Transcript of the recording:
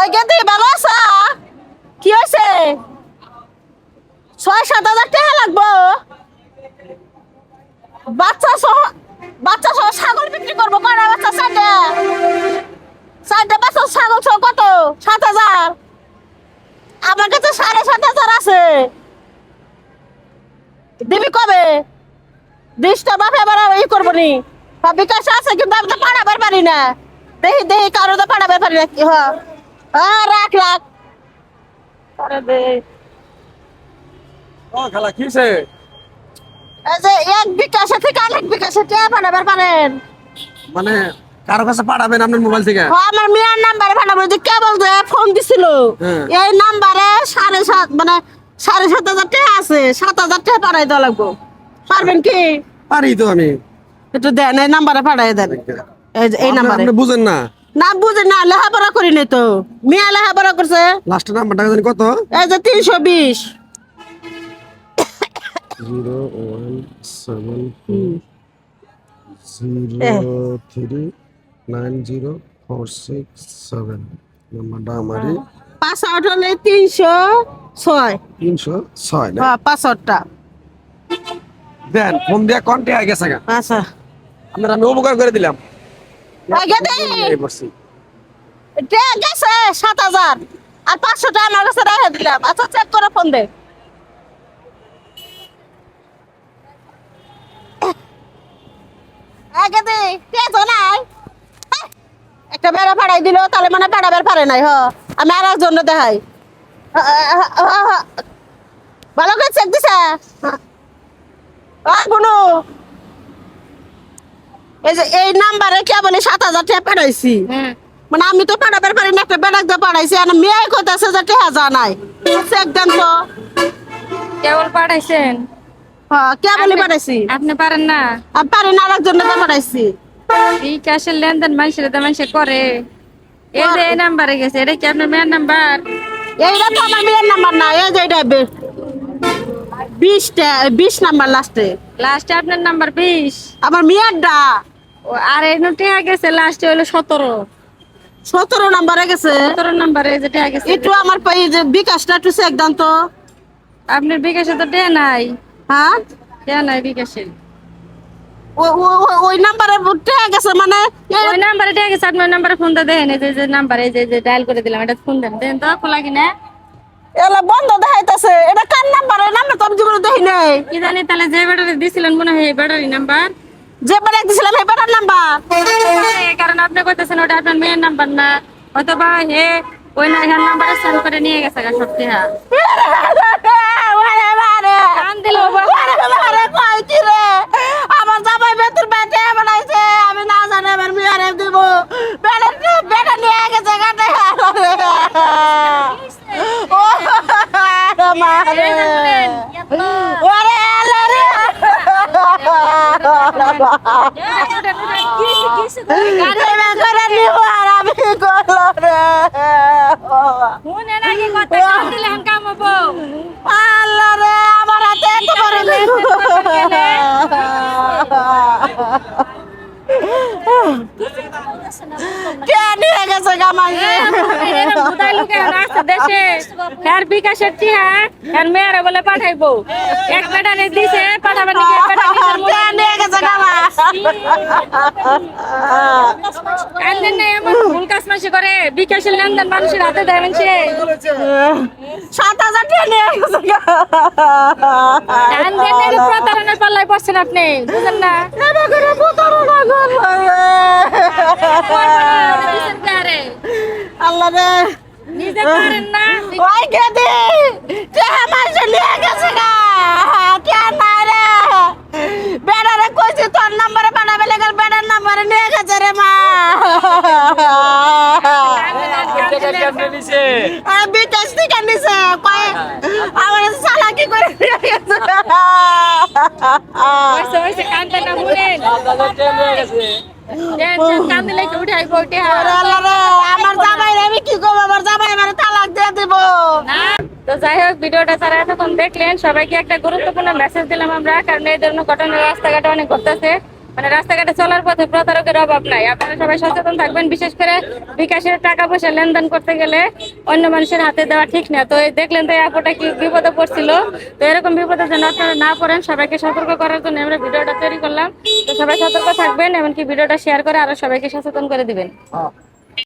ওই গেদি ভালো আছা? কি হয়েছে? 6-7 হাজার টাকা লাগবো। বাচ্চা সহ ছাগল বিক্রি করবো। কয়টা বাচ্চা? 4টে বাচ্চা ছাগল সহ কত? 7,000। আমার কাছে 7,500 আছে। দিবি কবে? 20টা বাপে আবার ই করবো নি। বিকাশ আছে কিন্তু আমি তো পাঠাবার পারি না। দেখি কারো তো পাঠাবার পারি না। হ্যাঁ রাখ। আরে দে। ও খালা কিছে? এই যে এক বিকাশে থেকে আরেক বিকাশে টাকা পাঠাবার পারেন। মানে কারো কাছে পাঠাবেন আপনার মোবাইল থেকে? আমার মেয়ের নাম্বারে পাঠাবো। যে কেবল যে ফোন দিছিল এই নাম্বারে 7.5 মানে 7,500 টাকা আছে। 7,000 টাকা পাঠাই দেওয়া লাগবো। পারবেন কি? পারি তো আমি। একটু দেন, এই নাম্বারে পাঠাই দেন। এই নাম্বারে। আপনি বুঝেন না? না বুঝে না, লেখাপড়া করি নাই তো। মেয়ে লেখাপড়া করছে। লাস্টের নাম্বারটা জানি কত? এই যে 320 017039046 নাম্বারটা আমারই। পাসওয়ার্ড হলে 306। 306 না? হ্যাঁ পাসওয়ার্ডটা। দেন ফোন দিয়া কন্টে আগে গেছে গা। আচ্ছা আপনারা আমি উপকার করে দিলাম। আগে দে। এই বসছি। ঠিক আছে 7,000 আর 500 টাকা আমার কাছে রেখে দিলাম। আচ্ছা চেক করে ফোন দে। আগে দে কে জানাই একটা বেড়া পাড়াই দিল, তাহলে মানে পাড়াবার পারে নাই। আমি আর একজন দেখাই। ভালো করে চেক দিছে। বুনু এই যে এই নাম্বারে কে বলে 7,000 টাকা পাঠাইছি। মানে আমি তো পাঠাবার পারি না, একটা বেড়াক দিয়ে পাঠাইছি। আর মেয়ে কইতাছে যে টাকা যা নাই। চেক দেন তো। কেবল পাঠাইছেন? কে বলে পাঠাইছি? আপনি পারেন না? আমি পারি না, আর একজন পাঠাইছি। বিকাশের লেনদেন মানুষের করে। এই যে এই নাম্বারে গেছে, এটা কি আপনার মেয়ের নাম্বার? এইটা তো আমার মেয়ের নাম্বার না। এই যে এটা 20 নাম্বার লাস্টে। লাস্টে আপনার নাম্বার 20? আমার মেয়েরটা। আর এই নোটে গেছে লাস্টে হলো 17। 17 নাম্বারে গেছে। 17 নাম্বারে যেটা গেছে। একটু আমার এই যে বিকাশটা একটু চেক দেন তো। আপনার বিকাশে তো ডে নাই। হ্যাঁ ডে নাই বিকাশে। ওই নাম্বারে টাকা গেছে মানে ওই নাম্বারে ডে গেছে। আপনি ওই নাম্বারে ফোন দিয়ে দেখেন। এই যে নাম্বারে যে ডায়াল করে দিলাম, এটা ফোন দেন তো খোলা কিনা। এলা বন্ধ দেখাইতাছে। এটা কার নাম্বার? এই নাম্বার তো আমি জীবনে দেখি নাই। কি জানি তাহলে যে ব্যাটারি দিছিলেন মনে হয় এই ব্যাটারি নাম্বার। যে বেড়া দিছিলাম এই বেটার নাম্বার। কারণ আপনি কইতেছেন ওটা আপনার মেয়ের নাম্বার না, অথবা হে ওই নাম্বারে সেন্ড করে নিয়ে গেছে গা সব টাকা। কান দিল আমার জামাই বেতুর বেটে বানাইছে। আমি না জানি আমার মেয়েরে দিব। বেটা নিয়ে গেছে গাটে। ও মারে ওরে আল্লাহ রে। গাড়ি করে নিব আর আমি করলো রে। শুনে নাকি কথা কান দিলে হান কাম হবো। আল্লাহ রে আমার হাতে এত বড় কে নিয়ে গেছে গামাই? বুধাই লোকে আছে দেশে আর বিকাশের টিহা আর মেয়েরা বলে পাঠাইবো। এক ব্যাটারি দিছে পাঠাবেন নাকি? কে নিয়ে গেছে গামা? কান্দেন না, এমন ভুল কাজ মাসে করে। বিকাশের লেনদেন মানুষের হাতে দেয় মানুষে। 7,000 টাকা নিয়ে গেছে। কান্দেন না, প্রতারণার পাল্লায় পড়ছেন আপনি, বুঝেন না? এটা করে প্রতারণা করলো। আল্লাহ রে নিজে পারেন না। ওই গেদি টাকা মাসে নিয়ে গেছে গা। টাকা নাই রে। বেড়ারে কইছি তোর নাম্বারে পাঠাবে লেগে বেড়ার নাম্বারে নিয়ে গেছে রে মা। আর বিকাশ থেকে নিছে। আমার চালাকি করে নিয়ে গেছে। ওইসে কান্দেন না, শুনেন। কান্দে লেগে উঠাইবো টিহা। ওরে আল্লাহ রে আমার জামাই রে আমি কি করব? আমার জামাই আমারে তালাক দিয়ে দিব। তো যাই হোক, ভিডিওটা যারা এতক্ষণ দেখলেন সবাইকে একটা গুরুত্বপূর্ণ মেসেজ দিলাম আমরা। কারণ এই ধরনের ঘটনা রাস্তাঘাটে অনেক ঘটতেছে। মানে রাস্তাঘাটে চলার পথে প্রতারকের অভাব নাই। আপনারা সবাই সচেতন থাকবেন, বিশেষ করে বিকাশের টাকা পয়সা লেনদেন করতে গেলে অন্য মানুষের হাতে দেওয়া ঠিক না। তো এই দেখলেন তো এই আপুটা কি বিপদে পড়ছিল। তো এরকম বিপদে যেন আপনারা না পড়েন, সবাইকে সতর্ক করার জন্য আমরা ভিডিওটা তৈরি করলাম। তো সবাই সতর্ক থাকবেন, এমনকি ভিডিওটা শেয়ার করে আরো সবাইকে সচেতন করে দিবেন।